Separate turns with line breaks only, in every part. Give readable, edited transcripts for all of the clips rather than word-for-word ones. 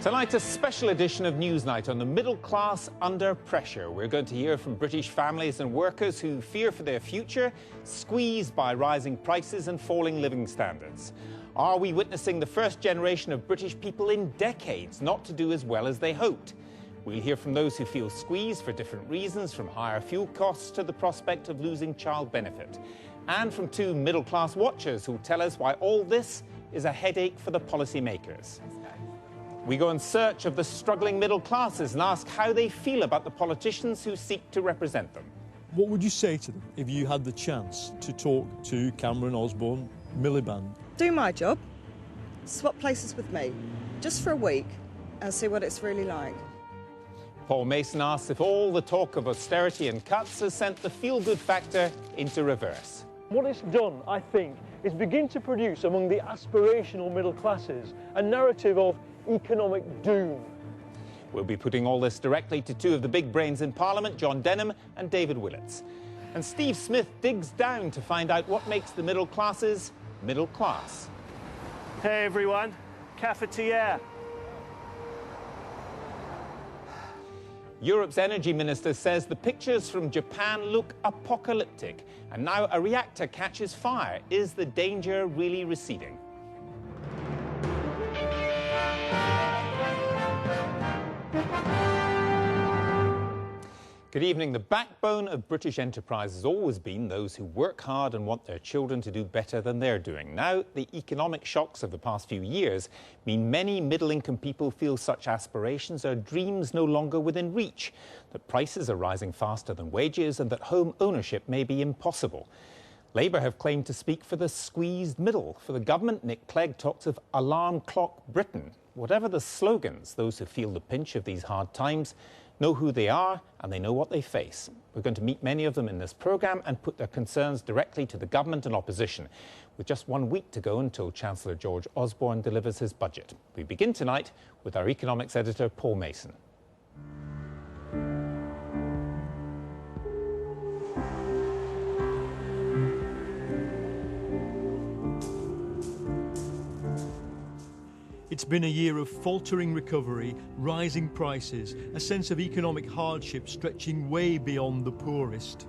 Tonight, a special edition of Newsnight on the middle class under pressure. We're going to hear from British families and workers who fear for their future, squeezed by rising prices and falling living standards. Are we witnessing the first generation of British people in decades not to do as well as they hoped? We'll hear from those who feel squeezed for different reasons, from higher fuel costs to the prospect of losing child benefit. And from two middle-class watchers who tell us why all this is a headache for the policymakers. We go in search of the struggling middle classes and ask how they feel about the politicians who seek to represent them.
What would you say to them if you had the chance to talk to Cameron, Osborne, Miliband?
Do my job, swap places with me, just for a week, and see what it's really like.
Paul Mason asks if all the talk of austerity and cuts has sent the feel-good factor into reverse.
What it's done, I think, is begin to produce among the aspirational middle classes a narrative of economic doom.
We'll be putting all this directly to two of the big brains in Parliament, John Denham and David Willits. And Steve Smith digs down to find out what makes the middle classes middle class.
Hey everyone, cafetiere.
Europe's energy minister says the pictures from Japan look apocalyptic, and now a reactor catches fire. Is the danger really receding? Good evening. The backbone of British enterprise has always been those who work hard and want their children to do better than they're doing. Now, the economic shocks of the past few years mean many middle-income people feel such aspirations are dreams no longer within reach, that prices are rising faster than wages and that home ownership may be impossible. Labour have claimed to speak for the squeezed middle. For the government, Nick Clegg talks of alarm clock Britain. Whatever the slogans, those who feel the pinch of these hard times know who they are and they know what they face. We're going to meet many of them in this programme and put their concerns directly to the government and opposition, with just 1 week to go until Chancellor George Osborne delivers his budget. We begin tonight with our economics editor, Paul Mason.
It's been a year of faltering recovery, rising prices, a sense of economic hardship stretching way beyond the poorest.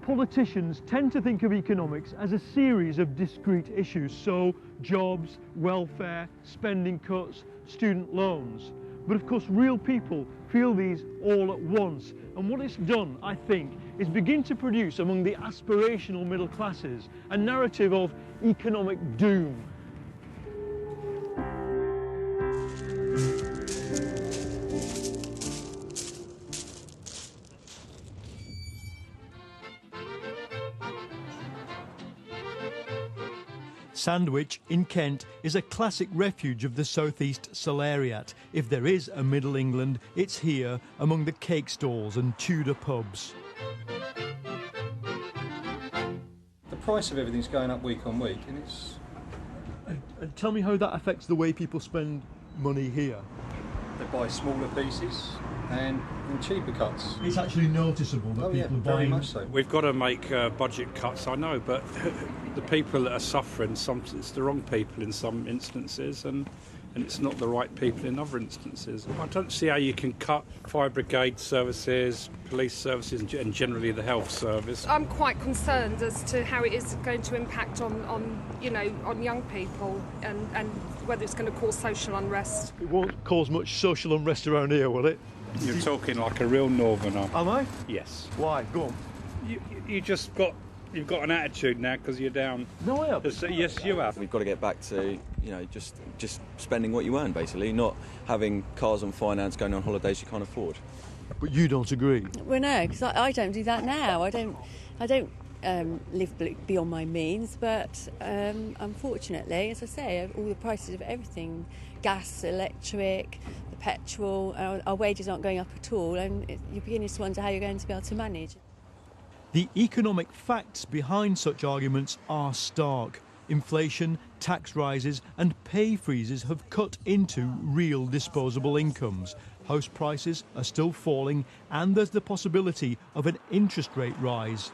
Politicians tend to think of economics as a series of discrete issues, so jobs, welfare, spending cuts, student loans. But of course, real people feel these all at once. And what it's done, I think, is begin to produce among the aspirational middle classes a narrative of economic doom. Sandwich in Kent is a classic refuge of the southeast Salariat. If there is a Middle England, it's here among the cake stalls and Tudor pubs.
The price of everything's going up week on week, and it's...
Tell me how that affects the way people spend money here.
They buy smaller pieces and cheaper cuts.
It's actually noticeable that people are
very
buying...
much so.
We've got to make budget cuts, I know, but the people that are suffering, it's the wrong people in some instances, and it's not the right people in other instances. I don't see how you can cut fire brigade services, police services, and generally the health service.
I'm quite concerned as to how it is going to impact on young people and whether it's going to cause social unrest.
It won't cause much social unrest around here, will it?
You're talking like a real northerner.
Am I?
Yes.
Why? Go on.
You've got an attitude now because you're down.
No, I haven't.
Yes, you have.
We've got to get back to, just spending what you earn, basically, not having cars on finance, going on holidays you can't afford.
But you don't agree?
Well, no, because I don't do that now. I don't live beyond my means, but unfortunately, as I say, all the prices of everything, gas, electric, the petrol, our wages aren't going up at all, and you're beginning to wonder how you're going to be able to manage.
The economic facts behind such arguments are stark. Inflation, tax rises and pay freezes have cut into real disposable incomes. House prices are still falling and there's the possibility of an interest rate rise.